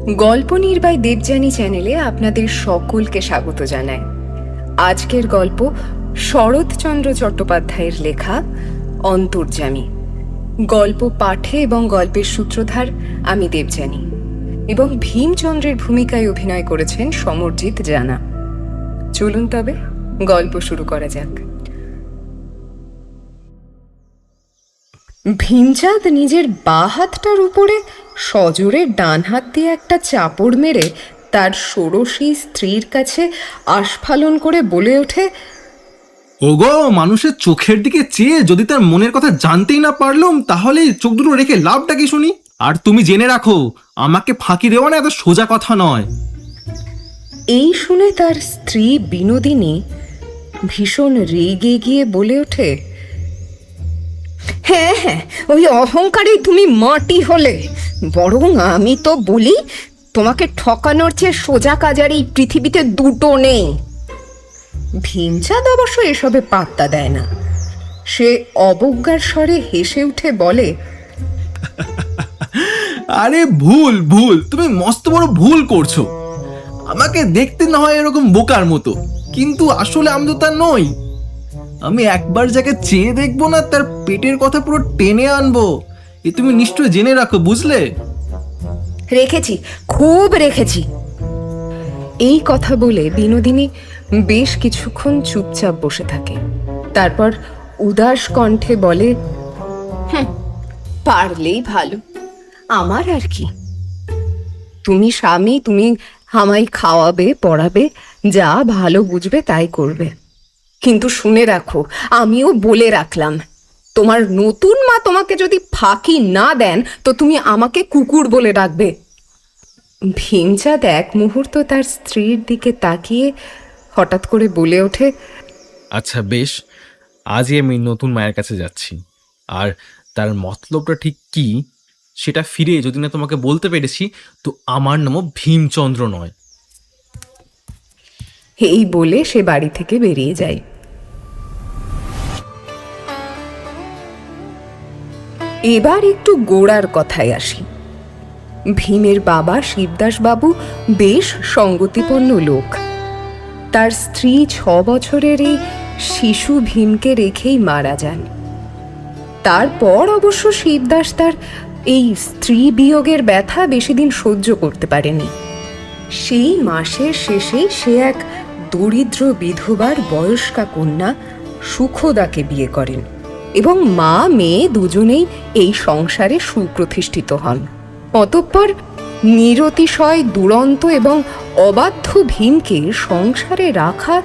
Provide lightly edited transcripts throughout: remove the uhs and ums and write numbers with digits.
গল্প নির্বাই দেবযানী চ্যানেলে আপনাদের সকলকে স্বাগত জানায়। আজকের গল্প শরৎচন্দ্র চট্টোপাধ্যায়ের লেখা অন্তর্যামী। গল্প পাঠে এবং গল্পের সূত্রধার আমি দেবযানী, এবং ভীমচন্দ্রের ভূমিকায় অভিনয় করেছেন সমরজিৎ জানা। চলুন তবে গল্প শুরু করা যাক। ভীমচাঁদ নিজের বাঁ হাতটার উপরে সজোরে ডান হাত দিয়ে একটা চাপড় মেরে তার ষোড়শী স্ত্রীর কাছে আস্ফালন করে বলে ওঠে, ওগো, মানুষের চোখের দিকে চেয়ে যদি তার মনের কথা জানতেই না পারলাম, তাহলে চোখ দুটো রেখে লাভটা কি শুনি? আর তুমি জেনে রাখো, আমাকে ফাঁকি দেওয়া না এত সোজা কথা নয়। এই শুনে তার স্ত্রী বিনোদিনী ভীষণ রেগে গিয়ে বলে ওঠে, হ্যাঁ হ্যাঁ, ওই অহংকারেই তুমি মাটি হলে। বরং আমি তো বলি, তোমাকে ঠকানোর চেয়ে সোজা কাজ আর এই পৃথিবীতে দুটো নেই। ভীমচাঁদ অবশ্য এসবে পাত্তা দেয় না। সে অবজ্ঞার স্বরে হেসে উঠে বলে, আরে ভুল ভুল, তুমি মস্ত বড় ভুল করছো। আমাকে দেখতে না হয় এরকম বোকার মতো, কিন্তু আসলে আমি তো তা নই। আমি একবার যাকে চেয়ে দেখবো না, তার পেটের কথা পুরো টেনে আনবো। এ তুমি নিশ্চয় জেনে রাখো, বুঝলে? রেখেছি, খুব রেখেছি। এই কথা বলে বিনোদিনী বেশ কিছুক্ষণ চুপচাপ বসে থাকে। তারপর উদাস কণ্ঠে বলে, পারলেই ভালো, আমার আর কি। তুমি স্বামী, তুমি আমায় খাওয়াবে পড়াবে, যা ভালো বুঝবে তাই করবে। কিন্তু শুনে রাখো, আমিও বলে রাখলাম, তোমার নতুন মা তোমাকে যদি ফাঁকি না দেন তো তুমি আমাকে কুকুর বলে ডাকবে। ভীমচাঁদ এক মুহূর্ত তার স্ত্রীর দিকে তাকিয়ে হঠাৎ করে বলে ওঠে, আচ্ছা বেশ, আজই আমি নতুন মায়ের কাছে যাচ্ছি। আর তার মতলবটা ঠিক কি সেটা ফিরে যদি না তোমাকে বলতে পেরেছি, তো আমার নামও ভীমচন্দ্র নয়। এই বলে সে বাড়ি থেকে বেরিয়ে যায়। এবার একটু গোড়ার কথায় আসি। ভীমের বাবা শিবদাস বাবু বেশ সঙ্গতিপন্ন লোক। তার স্ত্রী 6 বছরের এই শিশু ভীমকে রেখেই মারা যান। তারপর অবশ্য শিবদাস তার এই স্ত্রী বিয়োগের ব্যথা বেশি দিন সহ্য করতে পারেনি। সেই মাসের শেষেই সে এক দরিদ্র বিধবার বয়স্কা কন্যা সুখদাকে বিয়ে করেন, এবং মা মেয়ে দুজনেই এই সংসারে সুপ্রতিষ্ঠিত হন। অতঃপর নিরতিশয় দুরন্ত এবং অবাধ্য ভীমকে সংসারে রাখা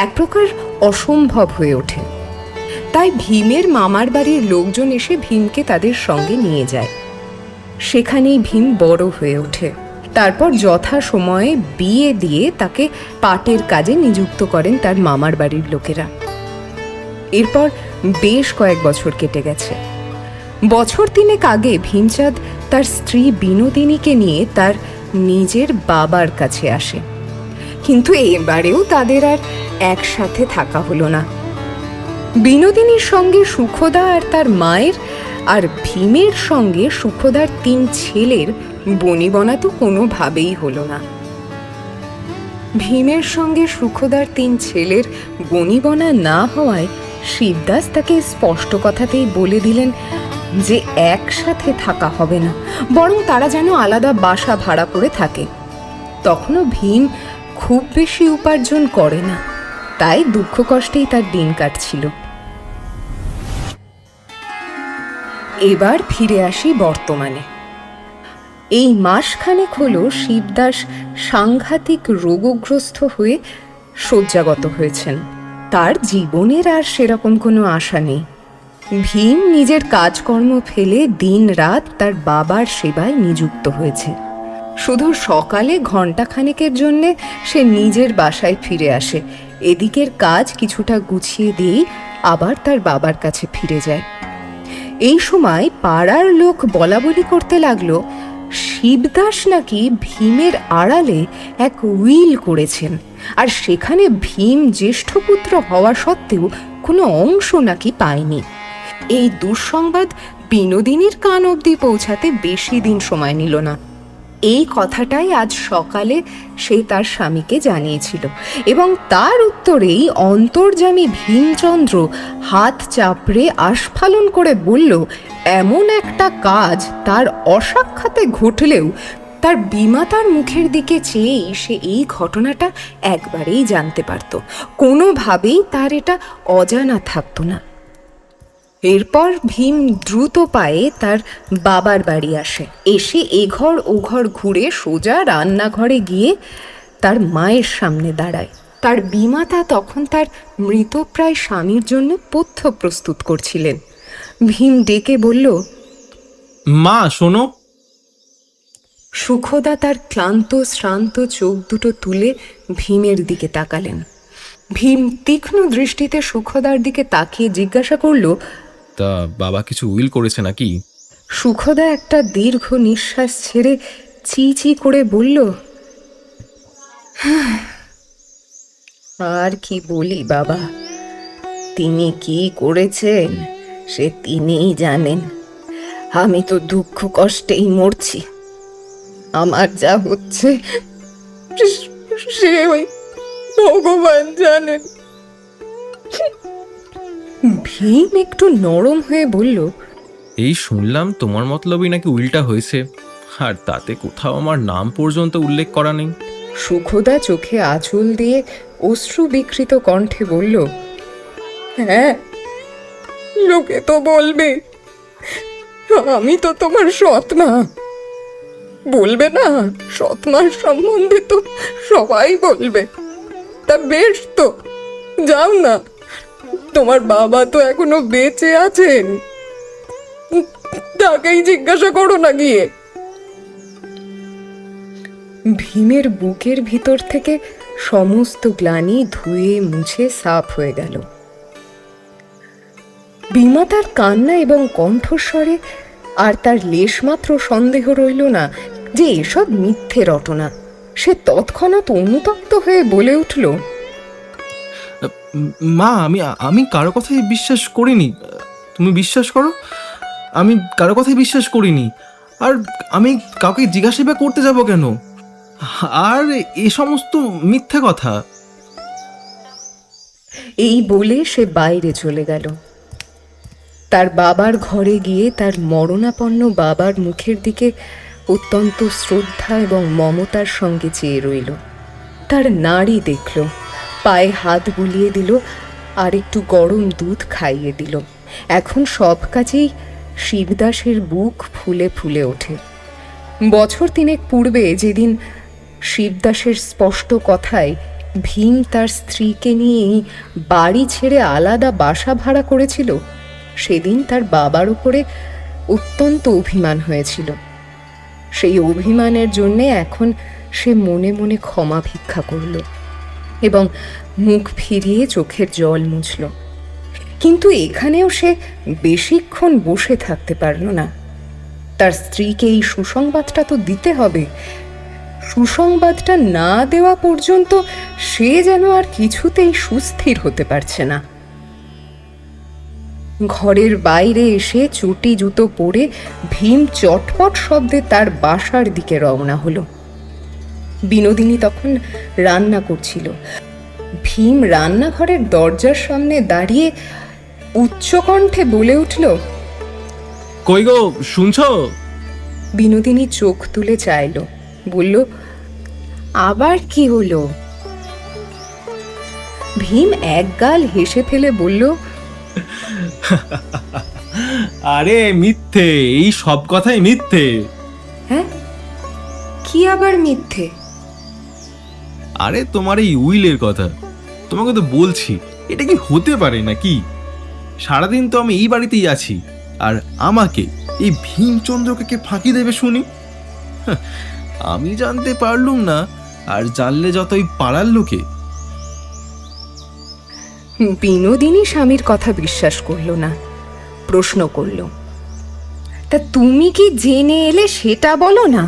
এক প্রকার অসম্ভব হয়ে ওঠে। তাই ভীমের মামার বাড়ির লোকজন এসে ভীমকে তাদের সঙ্গে নিয়ে যায়। সেখানেই ভীম বড় হয়ে ওঠে। তারপর যথা সময়ে বিয়ে দিয়ে তাকে পাটের কাজে নিযুক্ত করেন তার মামার বাড়ির লোকেরা। এরপর বেশ কয়েক বছর কেটে গেছে। বছর 3 আগে ভীমচাঁদ তার স্ত্রী বিনোদিনীকে নিয়ে তার নিজের বাবার কাছে আসে। কিন্তু এবারেও তাদের আর একসাথে থাকা হলো না। বিনোদিনীর সঙ্গে সুখদা আর তার মায়ের, আর ভীমের সঙ্গে সুখদার 3 ছেলের বনিবনা তো কোনোভাবেই হলো না। ভীমের সঙ্গে সুখদার 3 ছেলের বনিবনা না হওয়ায় শিবদাস তাকে স্পষ্ট কথাতেই বলে দিলেন যে একসাথে থাকা হবে না, বরং তারা যেন আলাদা বাসা ভাড়া করে থাকে। তখনও ভীম খুব বেশি উপার্জন করে না, তাই দুঃখ কষ্টেই তার দিন কাটছিল। এবার ফিরে আসি বর্তমানে। এই মাসখানেক হলো শিবদাস সাংঘাতিক রোগগ্রস্ত হয়ে শয্যাগত হয়েছেন। তার জীবনের আর সেরকম কোনো আশা নেই। ভীম নিজের কাজকর্ম ফেলে দিন রাত তার বাবার সেবায় নিযুক্ত হয়েছে। শুধু সকালে ঘণ্টাখানেকের জন্যে সে নিজের বাসায় ফিরে আসে, এদিকের কাজ কিছুটা গুছিয়ে দিয়েই আবার তার বাবার কাছে ফিরে যায়। এই সময় পাড়ার লোক বলাবলি করতে লাগলো, শিবদাস নাকি ভীমের আড়ালে এক উইল করেছেন, আর সেখানে ভীম জ্যেষ্ঠ পুত্র হওয়া সত্ত্বেও কোনো অংশ নাকি পায়নি। এই দুঃসংবাদ বিনোদিনীর কান অবধি পৌঁছাতে বেশি দিন সময় নিল না। এই কথাটাই আজ সকালে সে তার স্বামীকে জানিয়েছিল, এবং তার উত্তরেই অন্তর্যামী ভীমচন্দ্র হাত চাপড়ে আস্ফালন করে বলল, এমন একটা কাজ তার অসাক্ষাতে ঘটলেও তার বিমাতার মুখের দিকে চেয়েই সে এই ঘটনাটা একবারেই জানতে পারত, কোনোভাবেই তার এটা অজানা থাকতো না। এরপর ভীম দ্রুত পায়ে তার বাবার বাড়ি আসে। এসে এঘর ওঘর ঘুরে সোজা রান্নাঘরে গিয়ে তার মায়ের সামনে দাঁড়ায়। তার বিমাতা তখন তার মৃতপ্রায় স্বামীর জন্য পথ্য প্রস্তুত করছিলেন। ভীম ডেকে বলল, মা শোনো। সুখদা তার ক্লান্ত শ্রান্ত চোখ দুটো তুলে ভীমের দিকে তাকালেন। ভীম তীক্ষ্ণ দৃষ্টিতে সুখদার দিকে তাকিয়ে জিজ্ঞাসা করল, তা বাবা কিছু উইল করেছে নাকি? সুখদা একটা দীর্ঘ নিঃশ্বাস ছেড়ে চি চি করে বলল, আর কি বলি বাবা, তিনি কি করেছেন সে তিনিই জানেন। আমি তো দুঃখ কষ্টেই মরছি। আমার যা হচ্ছে সে ওই ভগবান জানেন। ভীম একটু নরম হয়ে বলল, এই শুনলাম তোমার মতলবই নাকি উইলটা হয়েছে, আর তাতে কোথাও আমার নাম পর্যন্ত উল্লেখ করা নেই। সুখদা চোখে আঁচল দিয়ে অশ্রু বিকৃত কণ্ঠে বলল, হ্যাঁ, লোকে তো বলবে, আমি তো তোমার সৎমা। বলবে না? সৎমার সম্বন্ধে তো সবাই বলবে। তা বেশ, তো যাও না, তোমার বাবা তো এখনো বেঁচে আছেন, তাকেই জিজ্ঞাসা করো না গিয়ে। ভীমের বুকের ভিতর থেকে সমস্ত গ্লানি ধুয়ে মুছে সাফ হয়ে গেল। বিমাতার কান্না এবং কণ্ঠস্বরে আর তার লেশমাত্র সন্দেহ রইল না যে এসব মিথ্যে রটনা। সে তৎক্ষণাৎ অনুতপ্ত হয়ে বলে উঠল, মা আমি আমি কারো কথাই বিশ্বাস করিনি। তুমি বিশ্বাস করো, আমি কারো কথাই বিশ্বাস করিনি। আর আমি কাউকে জিজ্ঞাসা করতে যাব কেন? আর এ সমস্ত মিথ্যে কথা। এই বলে সে বাইরে চলে গেল। তার বাবার ঘরে গিয়ে তার মরণাপন্ন বাবার মুখের দিকে অত্যন্ত শ্রদ্ধা এবং মমতার সঙ্গে চেয়ে রইল। তার নাড়ি দেখল, পায়ে হাত বুলিয়ে দিল, আর একটু গরম দুধ খাইয়ে দিল। এখন সব কাজেই শিবদাসের বুক ফুলে ফুলে ওঠে। বছর তিনেক পূর্বে যেদিন শিবদাসের স্পষ্ট কথায় ভীম তার স্ত্রীকে নিয়েই বাড়ি ছেড়ে আলাদা বাসা ভাড়া করেছিল, সেদিন তার বাবার উপরে অত্যন্ত অভিমান হয়েছিল। সেই অভিমানের জন্যে এখন সে মনে মনে ক্ষমা ভিক্ষা করল এবং মুখ ফিরিয়ে চোখের জল মুছল। কিন্তু এখানেও সে বেশিক্ষণ বসে থাকতে পারল না। তার স্ত্রীকে এই সুসংবাদটা তো দিতে হবে। সুসংবাদটা না দেওয়া পর্যন্ত সে যেন আর কিছুতেই সুস্থির হতে পারছে না। ঘরের বাইরে এসে চটি জুতো পরে ভীম চটপট শব্দে তার বাসার দিকে রওনা হলো। বিনোদিনী তখন রান্না করছিল। ভীম রান্নাঘরের দরজার সামনে দাঁড়িয়ে উচ্চকণ্ঠে বলে উঠল, কই গো, শুনছো? বিনোদিনী চোখ তুলে চাইল, বলল, আবার কি হলো? ভীম একগাল হেসে ফেলে বলল, আরে মিথ্যে, এই সব কথাই মিথ্যে। হ্যাঁ, কি আবার মিথ্যে? আরে তোমার এই উইলের কথা, তোমাকে তো বলছি, এটা কি হতে পারে নাকি? সারাদিন তো আমি এই বাড়িতেই আছি, আর আমাকে এই ভীমচন্দ্রকে কে ফাঁকি দেবে শুনি? আমি জানতে পারলুম না, আর জানলে যতই পাড়ার লোকে। বিনোদিনী স্বামীর কথা বিশ্বাস করল না, প্রশ্ন করল, তা তুমি কি জেনে এলে সেটা বলো না?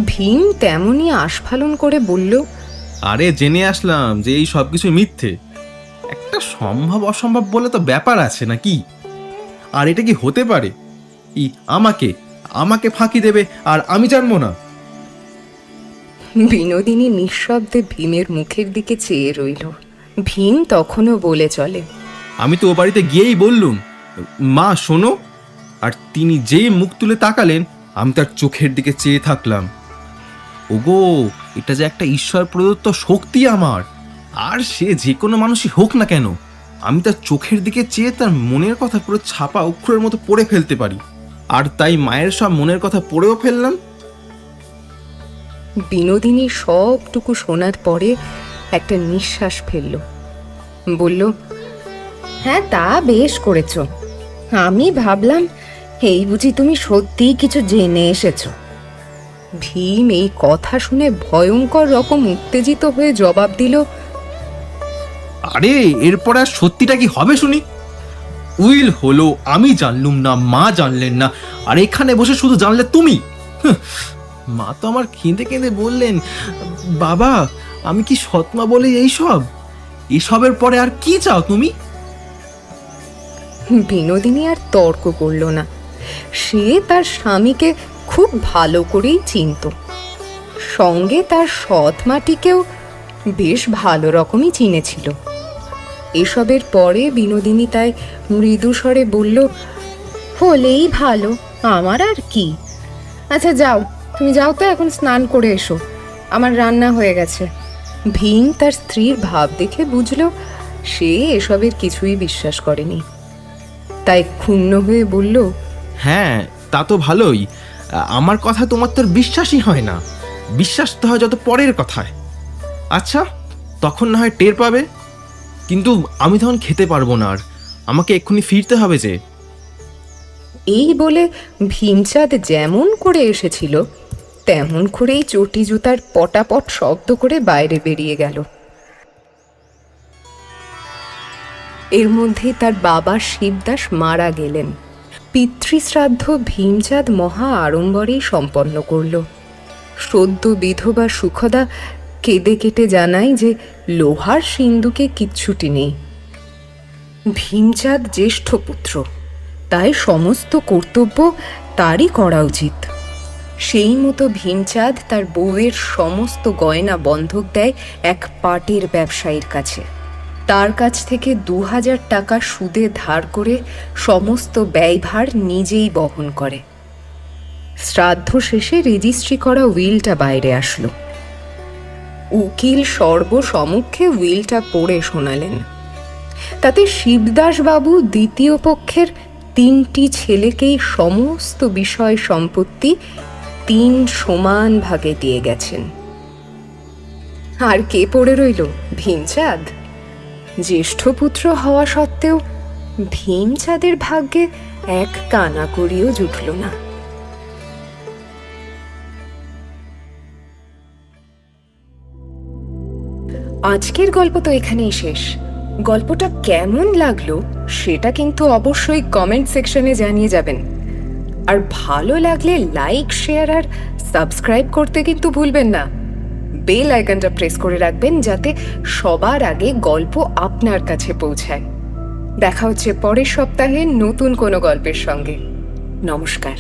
ভীম তেমনি আস্ফালন করে বলল, আরে জেনে আসলাম যে এই সব কিছু মিথ্যে। একটা সম্ভব অসম্ভব বলে তো ব্যাপার আছে নাকি? আর এটা কি হতে পারে? আমাকে আমাকে ফাঁকি দেবে আর আমি জানবো না? বিনোদিনী নিঃশব্দে ভীমের মুখের দিকে চেয়ে রইল। ভীম তখনও বলে চলে, আমি তো ও বাড়িতে গিয়েই বললুম, মা শোনো। আর তিনি যেই মুখ তুলে তাকালেন, আমি তার চোখের দিকে চেয়ে থাকলাম। ওগো, এটা যে একটা ঈশ্বর প্রদত্ত শক্তি আমার। আর সে যে কোনো মানুষই হোক না কেন, আমি তার চোখের দিকে চেয়ে তার মনের কথা পুরো ছাপা অক্ষরের মতো পড়ে ফেলতে পারি। আর তাই মায়ের সব মনের কথা পড়েও ফেললাম। বিনোদিনী সবটুকু শোনার পরে একটা নিঃশ্বাস ফেলল, বলল, হ্যাঁ তা বেশ করেছ। আমি ভাবলাম এই বুঝি তুমি সত্যিই কিছু জেনে এসেছো। ভীম এই কথা শুনে ভয়ঙ্কর রকম উত্তেজিত হয়ে জবাব দিল, আরে এরপর আর সত্যিটা কি হবে শুনি? উইল হলো, আমি জানলুম না, মা জানলেন না, আর এখানে বসে শুধু জানলে তুমি। মা তো আমার কেঁদে কেঁদে বললেন, বাবা আমি কি সৎমা বলে এসবের পরে আর কি চাও তুমি? বিনোদিনী আর তর্ক করল না। সে তার স্বামীকে খুব ভালো করেই চিনত, সঙ্গে তার সৎ মাটিকেও বেশ ভালো রকমই চিনেছিল। এসবের পরে বিনোদিনী তাই মৃদু স্বরে বলল, হলেই ভালো, আমার আর কি। আচ্ছা যাও, তুমি যাও তো, এখন স্নান করে এসো, আমার রান্না হয়ে গেছে। ভীম তার স্ত্রীর ভাব দেখে বুঝল সে এসবের কিছুই বিশ্বাস করেনি, তাই ক্ষুণ্ণ হয়ে বলল, হ্যাঁ তা তো ভালোই, আমার কথা তোমার তোর বিশ্বাসই হয় না। বিশ্বাস তো হয় যত পরের কথায়। আচ্ছা, তখন না হয় টের পাবে, কিন্তু আমি তখন খেতে পারবো না, আর আমাকে এক্ষুনি ফিরতে হবে যে। এই বলে ভীমচাঁদ যেমন করে এসেছিল তেমন করেই চটি জুতার পটাপট শব্দ করে বাইরে বেরিয়ে গেল। এর মধ্যে তার বাবা শিবদাস মারা গেলেন। পিতৃশ্রাদ্ধ ভীমচাঁদ মহা আড়ম্বরেই সম্পন্ন করল। সদ্য বিধবা সুখদা কেঁদে কেটে জানায় যে লোহার সিন্ধুকে কিচ্ছুটি নেই। ভীমচাঁদ জ্যেষ্ঠ পুত্র, তাই সমস্ত কর্তব্য তারই করা উচিত। সেই মতো ভীমচাঁদ তার বউয়ের সমস্ত গয়না বন্ধক দেয় এক পাটের ব্যবসায়ীর কাছে। তার কাছ থেকে 2000 টাকা সুদে ধার করে সমস্ত ব্যয়ভার নিজেই বহন করে। শ্রাদ্ধ শেষে রেজিস্ট্রি করা উইলটা বাইরে আসলো। উকিল সর্বসমক্ষে উইলটা পড়ে শোনালেন। তাতে শিবদাসবাবু দ্বিতীয় পক্ষের 3টি ছেলেকেই সমস্ত বিষয় সম্পত্তি 3 সমান ভাগে দিয়ে গেছেন। আর কে পড়ে রইল? ভীমচাঁদ। জ্যেষ্ঠ পুত্র হওয়া সত্ত্বেও ভীমচাঁদের ভাগ্যে এক কানা করিও জুটল না। আজকের গল্প তো এখানেই শেষ। গল্পটা কেমন লাগলো সেটা কিন্তু অবশ্যই কমেন্ট সেকশনে জানিয়ে যাবেন। আর ভালো লাগলে লাইক, শেয়ার আর সাবস্ক্রাইব করতে কিন্তু ভুলবেন না। বেল আইকনটা প্রেস করে রাখবেন যাতে সবার আগে গল্প আপনার কাছে পৌঁছায়। দেখা হচ্ছে পরের সপ্তাহে নতুন কোনো গল্পের সঙ্গে। নমস্কার।